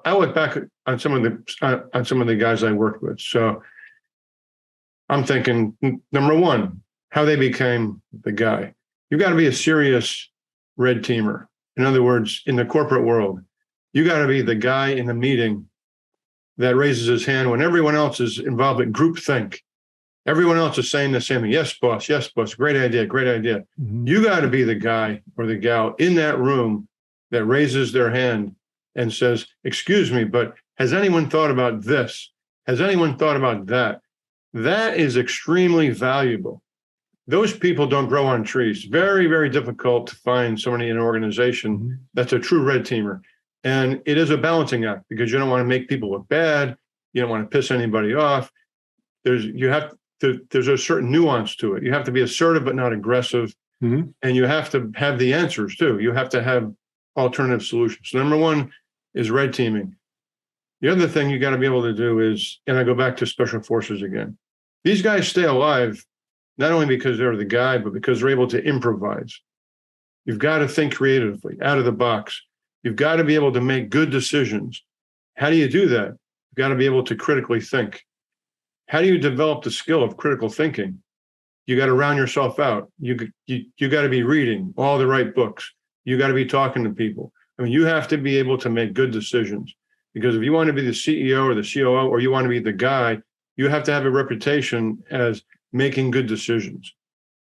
I look back on some of the guys I worked with. So I'm thinking, number one, how they became the guy. You've got to be a serious red teamer. In other words, in the corporate world, you got to be the guy in the meeting that raises his hand when everyone else is involved in groupthink. Everyone else is saying the same thing. Yes, boss. Yes, boss. Great idea. Great idea. Mm-hmm. You got to be the guy or the gal in that room that raises their hand and says, excuse me, but has anyone thought about this? Has anyone thought about that? That is extremely valuable. Those people don't grow on trees. Very, very difficult to find somebody in an organization that's a true red teamer. And it is a balancing act because you don't want to make people look bad. You don't want to piss anybody off. There's a certain nuance to it. You have to be assertive but not aggressive. Mm-hmm. And you have to have the answers too. You have to have alternative solutions. Number one is red teaming. The other thing you got to be able to do is, and I go back to special forces again, these guys stay alive not only because they're the guy, but because they're able to improvise. You've got to think creatively, out of the box. You've got to be able to make good decisions. How do you do that? You've got to be able to critically think. How do you develop the skill of critical thinking? You got to round yourself out. You got to be reading all the right books. You got to be talking to people. I mean, you have to be able to make good decisions, because if you want to be the CEO or the COO, or you want to be the guy, you have to have a reputation as making good decisions.